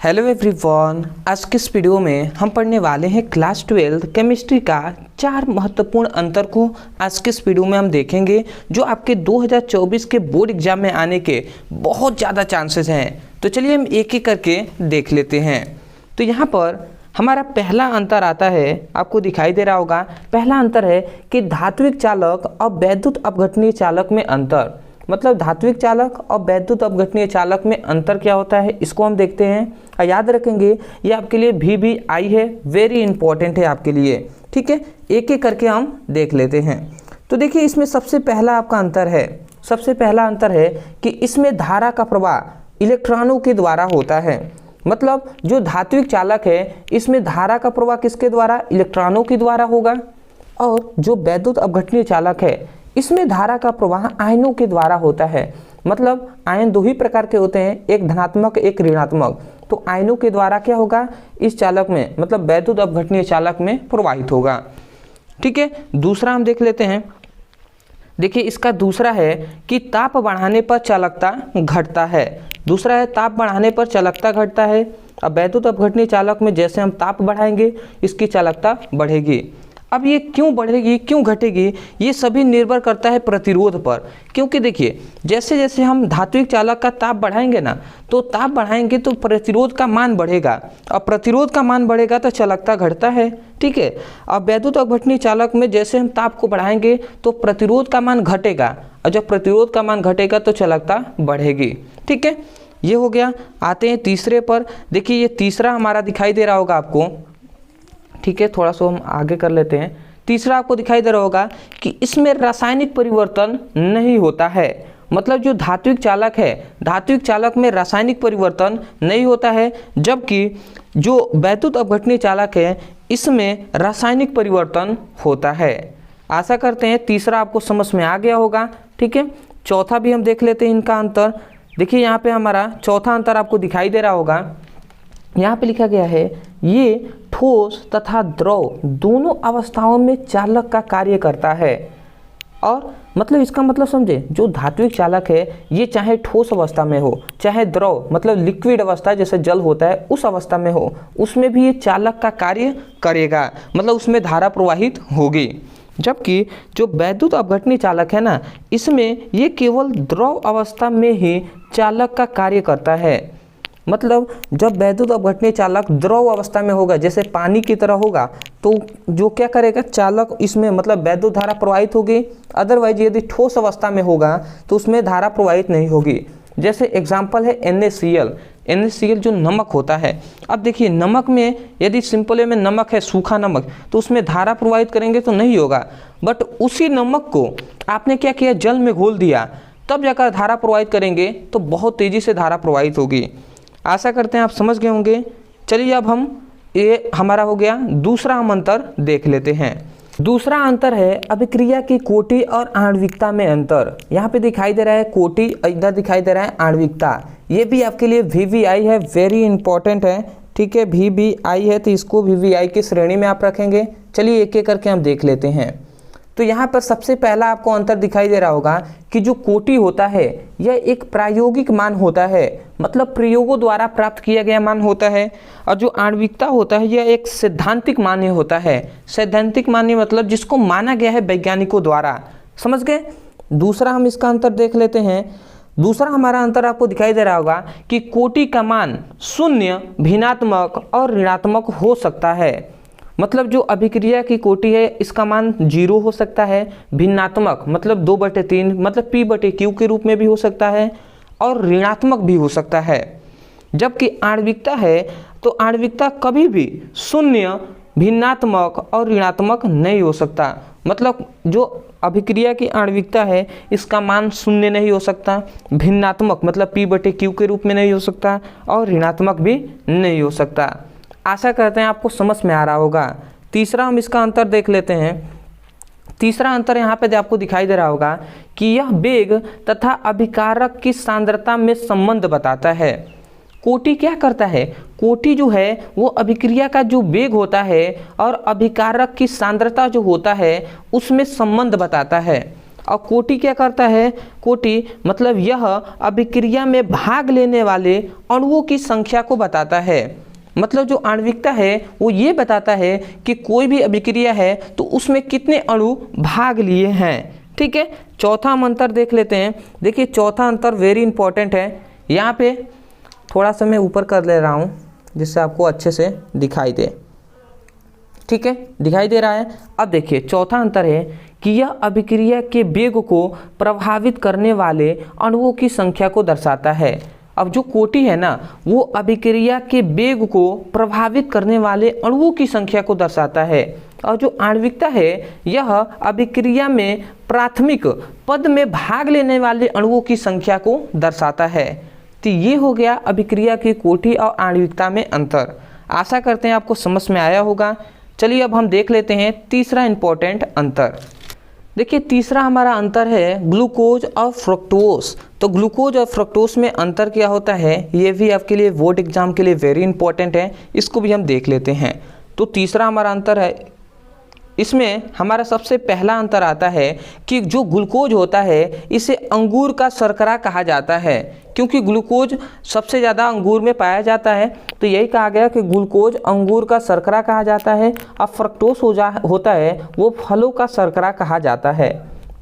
Hello everyone, आज के इस वीडियो में हम पढ़ने वाले हैं क्लास 12 केमिस्ट्री का 4 महत्वपूर्ण अंतर को आज के इस वीडियो में हम देखेंगे, जो आपके 2024 के बोर्ड एग्जाम में आने के बहुत ज़्यादा चांसेस हैं। तो चलिए हम एक एक करके देख लेते हैं। तो यहाँ पर हमारा पहला अंतर आता है, आपको दिखाई दे रहा होगा। पहला अंतर है कि धात्विक चालक और वैद्युत अपघटनीय चालक में अंतर, मतलब धात्विक चालक और वैद्युत अपघटनीय चालक में अंतर क्या होता है, इसको हम देखते हैं। और याद रखेंगे ये आपके लिए VVI है, वेरी इंपॉर्टेंट है आपके लिए। ठीक है, एक एक करके हम देख लेते हैं। तो देखिए इसमें सबसे पहला आपका अंतर है, सबसे पहला अंतर है कि इसमें धारा का प्रवाह इलेक्ट्रॉनों के द्वारा होता है। मतलब जो धात्विक चालक है इसमें धारा का प्रवाह किसके द्वारा, इलेक्ट्रॉनों के द्वारा होगा। और जो वैद्युत अपघटनीय चालक है इसमें धारा का प्रवाह आयनों के द्वारा होता है। मतलब आयन दो ही प्रकार के होते हैं, एक धनात्मक एक ऋणात्मक। तो आयनों के द्वारा क्या होगा इस चालक में, मतलब वैद्युत अपघटनीय चालक में प्रवाहित होगा। ठीक है, दूसरा हम देख लेते हैं। देखिए इसका दूसरा है कि ताप बढ़ाने पर चालकता घटता है। दूसरा है ताप बढ़ाने पर चालकता घटता है। अब वैद्युत अपघटनीय चालक में जैसे हम ताप बढ़ाएंगे इसकी चालकता बढ़ेगी। अब ये क्यों बढ़ेगी क्यों घटेगी, ये सभी निर्भर करता है प्रतिरोध पर। क्योंकि देखिए जैसे जैसे हम धात्विक चालक का ताप बढ़ाएंगे ना, तो ताप बढ़ाएंगे तो प्रतिरोध का मान बढ़ेगा, और प्रतिरोध का मान बढ़ेगा तो चालकता घटता है। ठीक है, अब वैद्युत अपघटनीय चालक में जैसे हम ताप को बढ़ाएंगे तो प्रतिरोध का मान घटेगा, और जब प्रतिरोध का मान घटेगा तो चालकता बढ़ेगी। ठीक है, ये हो गया। आते हैं तीसरे पर। देखिए ये तीसरा हमारा दिखाई दे रहा होगा आपको। ठीक है, थोड़ा सा हम आगे कर लेते हैं। तीसरा आपको दिखाई दे रहा होगा कि इसमें रासायनिक परिवर्तन नहीं होता है। मतलब जो धात्विक चालक है, धात्विक चालक में रासायनिक परिवर्तन नहीं होता है, जबकि जो वैद्युत अपघटनीय चालक है इसमें रासायनिक परिवर्तन होता है। आशा करते हैं तीसरा आपको समझ में आ गया होगा। ठीक है, चौथा भी हम देख लेते हैं इनका अंतर। देखिए यहाँ पे हमारा चौथा अंतर आपको दिखाई दे रहा होगा। यहाँ पे लिखा गया है ये ठोस तथा द्रव दोनों अवस्थाओं में चालक का कार्य करता है। और मतलब इसका मतलब समझे, जो धात्विक चालक है ये चाहे ठोस अवस्था में हो चाहे द्रव मतलब लिक्विड अवस्था जैसे जल होता है उस अवस्था में हो, उसमें भी ये चालक का कार्य करेगा, मतलब उसमें धारा प्रवाहित होगी। जबकि जो वैद्युत अपघटनीय चालक है ना, इसमें ये केवल द्रव अवस्था में ही चालक का कार्य करता है। मतलब जब वैद्युत अपघटनीय चालक द्रव अवस्था में होगा, जैसे पानी की तरह होगा, तो जो क्या करेगा चालक इसमें मतलब वैद्युत धारा प्रवाहित होगी। अदरवाइज यदि ठोस अवस्था में होगा तो उसमें धारा प्रवाहित नहीं होगी। जैसे एग्जांपल है NaCl जो नमक होता है। अब देखिए नमक में यदि सिंपल वे में नमक है, सूखा नमक, तो उसमें धारा प्रवाहित करेंगे तो नहीं होगा। बट उसी नमक को आपने क्या किया, जल में घोल दिया, तब जाकर धारा प्रवाहित करेंगे तो बहुत तेजी से धारा प्रवाहित होगी। आशा करते हैं आप समझ गए होंगे। चलिए अब हम ये हमारा हो गया दूसरा, हम अंतर देख लेते हैं। दूसरा अंतर है अभिक्रिया की कोटि और आणविकता में अंतर। यहाँ पे दिखाई दे रहा है कोटि, इधर दिखाई दे रहा है आणविकता। ये भी आपके लिए VVI है, वेरी इंपॉर्टेंट है। ठीक है, VVI है तो इसको VVI की श्रेणी में आप रखेंगे। चलिए एक एक करके हम देख लेते हैं। तो यहाँ पर सबसे पहला आपको अंतर दिखाई दे रहा होगा कि जो कोटि होता है यह एक प्रायोगिक मान होता है, मतलब प्रयोगों द्वारा प्राप्त किया गया मान होता है। और जो आणविकता होता है यह एक सैद्धांतिक मान्य होता है। सैद्धांतिक मान्य मतलब जिसको माना गया है वैज्ञानिकों द्वारा। समझ गए। दूसरा हम इसका अंतर देख लेते हैं। दूसरा हमारा अंतर आपको दिखाई दे रहा होगा कि कोटि का मान शून्य, भिन्नात्मक और ऋणात्मक हो सकता है। मतलब जो अभिक्रिया की कोटि है इसका मान 0 हो सकता है, भिन्नात्मक मतलब 2/3 मतलब P/Q के रूप में भी हो सकता है, और ऋणात्मक भी हो सकता है। जबकि आणविकता है तो आणविकता कभी भी शून्य, भिन्नात्मक और ऋणात्मक नहीं हो सकता। मतलब जो अभिक्रिया की आणविकता है इसका मान शून्य नहीं हो सकता, भिन्नात्मक मतलब P/Q के रूप में नहीं हो सकता, और ऋणात्मक भी नहीं हो सकता। आशा करते हैं आपको समझ में आ रहा होगा। तीसरा हम इसका अंतर देख लेते हैं। तीसरा अंतर यहाँ पे आपको दिखाई दे रहा होगा कि यह वेग तथा अभिकारक की सांद्रता में संबंध बताता है। कोटि क्या करता है, कोटि जो है वो अभिक्रिया का जो वेग होता है और अभिकारक की सांद्रता जो होता है उसमें संबंध बताता है। और कोटि क्या करता है? कोटि मतलब यह अभिक्रिया में भाग लेने वाले अणुओं की संख्या को बताता है। मतलब जो आणविकता है वो ये बताता है कि कोई भी अभिक्रिया है तो उसमें कितने अणु भाग लिए हैं। ठीक है, चौथा हम अंतर देख लेते हैं। देखिए चौथा अंतर वेरी इंपॉर्टेंट है। यहाँ पे थोड़ा सा मैं ऊपर कर ले रहा हूँ जिससे आपको अच्छे से दिखाई दे। ठीक है, दिखाई दे रहा है। अब देखिए चौथा अंतर है कि यह अभिक्रिया के वेग को प्रभावित करने वाले अणुओं की संख्या को दर्शाता है। अब जो कोटि है ना वो अभिक्रिया के वेग को प्रभावित करने वाले अणुओं की संख्या को दर्शाता है, और जो आणविकता है यह अभिक्रिया में प्राथमिक पद में भाग लेने वाले अणुओं की संख्या को दर्शाता है। तो ये हो गया अभिक्रिया की कोटि और आणविकता में अंतर। आशा करते हैं आपको समझ में आया होगा। चलिए अब हम देख लेते हैं तीसरा इंपॉर्टेंट अंतर। देखिए तीसरा हमारा अंतर है ग्लूकोज और फ्रक्टोज। तो ग्लूकोज और फ्रक्टोज में अंतर क्या होता है ये भी आपके लिए बोर्ड एग्जाम के लिए वेरी इंपॉर्टेंट है, इसको भी हम देख लेते हैं। तो तीसरा हमारा अंतर है, इसमें हमारा सबसे पहला अंतर आता है कि जो ग्लूकोज होता है इसे अंगूर का शर्करा कहा जाता है, क्योंकि ग्लूकोज सबसे ज़्यादा अंगूर में पाया जाता है। तो यही कहा गया कि ग्लूकोज अंगूर का शर्करा कहा जाता है, और फ्रक्टोज होता है वो फलों का शर्करा कहा जाता है।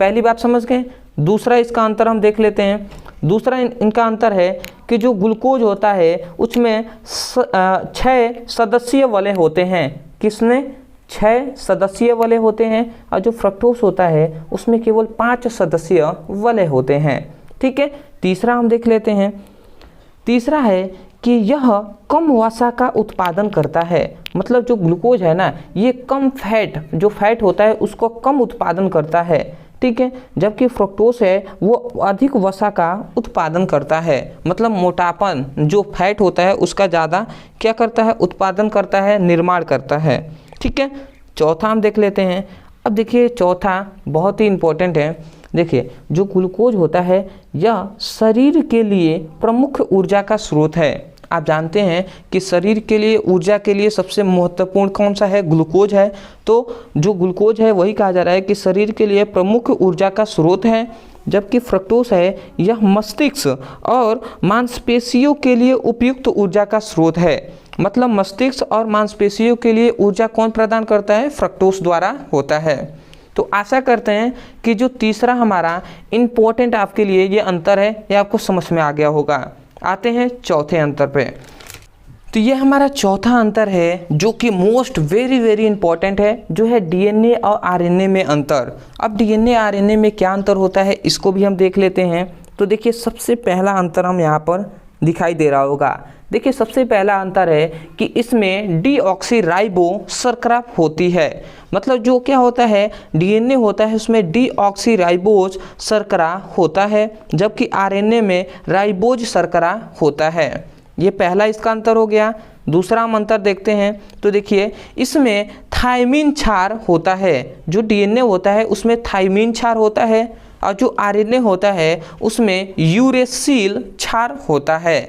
पहली बात समझ गए। दूसरा इसका अंतर हम देख लेते हैं। दूसरा इनका अंतर है कि जो ग्लूकोज होता है उसमें 6 सदस्यीय वलय होते हैं। किसमें? 6 सदस्यीय वलय होते हैं, और जो फ्रक्टोज होता है उसमें केवल 5 सदस्यीय वलय होते हैं। ठीक है, तीसरा हम देख लेते हैं। तीसरा है कि यह कम वसा का उत्पादन करता है। मतलब जो ग्लूकोज है ना ये कम फैट, जो फैट होता है उसको कम उत्पादन करता है। ठीक है, जबकि फ्रक्टोज है वो अधिक वसा का उत्पादन करता है। मतलब मोटापन जो फैट होता है उसका ज़्यादा क्या करता है? उत्पादन करता है, निर्माण करता है। ठीक है, चौथा हम देख लेते हैं। अब देखिए चौथा बहुत ही इम्पोर्टेंट है। देखिए जो ग्लूकोज होता है यह शरीर के लिए प्रमुख ऊर्जा का स्रोत है। आप जानते हैं कि शरीर के लिए ऊर्जा के लिए सबसे महत्वपूर्ण कौन सा है? ग्लूकोज है। तो जो ग्लूकोज है वही कहा जा रहा है कि शरीर के लिए प्रमुख ऊर्जा का स्रोत है, जबकि फ्रक्टोज है यह मस्तिष्क और मांसपेशियों के लिए उपयुक्त ऊर्जा का स्रोत है। मतलब मस्तिष्क और मांसपेशियों के लिए ऊर्जा कौन प्रदान करता है? फ्रक्टोज द्वारा होता है। तो आशा करते हैं कि जो तीसरा हमारा इम्पोर्टेंट आपके लिए ये अंतर है ये आपको समझ में आ गया होगा। आते हैं चौथे अंतर पे। तो ये हमारा चौथा अंतर है जो कि मोस्ट वेरी इंपॉर्टेंट है, जो है डीएनए और आरएनए में अंतर। अब डीएनए आरएनए में क्या अंतर होता है इसको भी हम देख लेते हैं। तो देखिए सबसे पहला अंतर हम यहाँ पर दिखाई दे रहा होगा। देखिए सबसे पहला अंतर है कि इसमें डीऑक्सीराइबो शर्करा होती है। मतलब जो क्या होता है डीएनए होता है उसमें डीऑक्सीराइबोज शर्करा होता है, जबकि आरएनए में राइबोज शर्करा होता है। ये पहला इसका अंतर हो गया। दूसरा हम अंतर देखते हैं। तो देखिए इसमें थायमिन क्षार होता है। जो डीएनए होता है उसमें थायमिन क्षार होता है, और जो आरएनए होता है उसमें यूरेसिल क्षार होता है।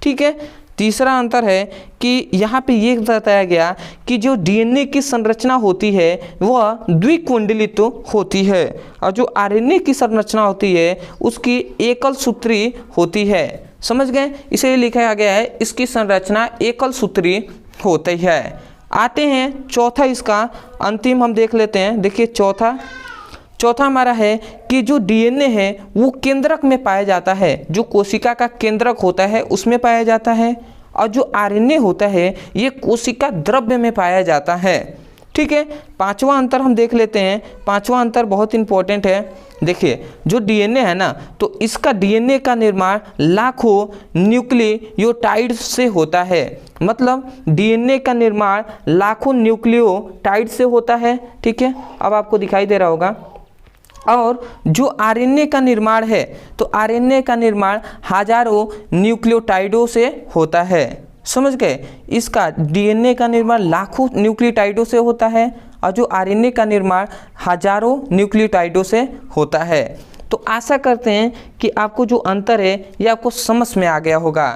ठीक है, तीसरा अंतर है कि यहाँ पे ये बताया गया कि जो डीएनए की संरचना होती है वह द्विकुंडलित होती है, और जो आरएनए की संरचना होती है उसकी एकल सूत्री होती है। समझ गए? इसे लिखा गया है इसकी संरचना एकल सूत्री होती है। आते हैं चौथा, इसका अंतिम हम देख लेते हैं। देखिए चौथा हमारा है कि जो डीएनए है वो केंद्रक में पाया जाता है। जो कोशिका का केंद्रक होता है उसमें पाया जाता है, और जो आरएनए होता है ये कोशिका द्रव्य में पाया जाता है। ठीक है, पांचवा अंतर हम देख लेते हैं। पांचवा अंतर बहुत इंपॉर्टेंट है। देखिए जो डीएनए है ना तो इसका डीएनए का निर्माण लाखों न्यूक्लियोटाइड से होता है। मतलब डीएनए का निर्माण लाखों न्यूक्लियोटाइड से होता है। ठीक है, अब आपको दिखाई दे रहा होगा। और जो आरएनए का निर्माण है तो आरएनए का निर्माण हजारों न्यूक्लियोटाइडों से होता है। समझ गए? इसका डीएनए का निर्माण लाखों न्यूक्लियोटाइडों से होता है, और जो आरएनए का निर्माण हजारों न्यूक्लियोटाइडों से होता है। तो आशा करते हैं कि आपको जो अंतर है ये आपको समझ में आ गया होगा।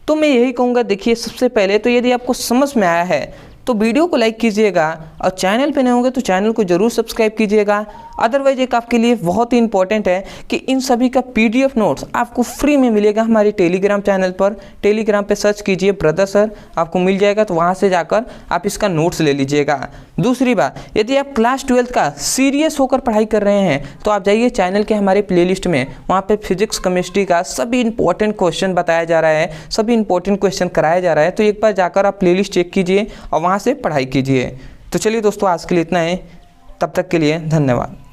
तो मैं यही कहूँगा, देखिए सबसे पहले तो यदि आपको समझ में आया है तो वीडियो को लाइक कीजिएगा, और चैनल पे नए होंगे तो चैनल को ज़रूर सब्सक्राइब कीजिएगा, अदरवाइज एक आपके लिए बहुत ही इंपॉर्टेंट है कि इन सभी का PDF नोट्स आपको फ्री में मिलेगा हमारे टेलीग्राम चैनल पर। टेलीग्राम पे सर्च कीजिए ब्रदर सर, आपको मिल जाएगा, तो वहाँ से जाकर आप इसका नोट्स ले लीजिएगा। दूसरी बात, यदि आप क्लास 12 का सीरियस होकर पढ़ाई कर रहे हैं तो आप जाइए चैनल के हमारे प्लेलिस्ट में, वहाँ पे फिजिक्स केमिस्ट्री का सभी इंपॉर्टेंट क्वेश्चन बताया जा रहा है, सभी इंपॉर्टेंट क्वेश्चन कराया जा रहा है। तो एक बार जाकर आप प्लेलिस्ट चेक कीजिए और वहाँ से पढ़ाई कीजिए। तो चलिए दोस्तों, आज के लिए इतना है, तब तक के लिए धन्यवाद।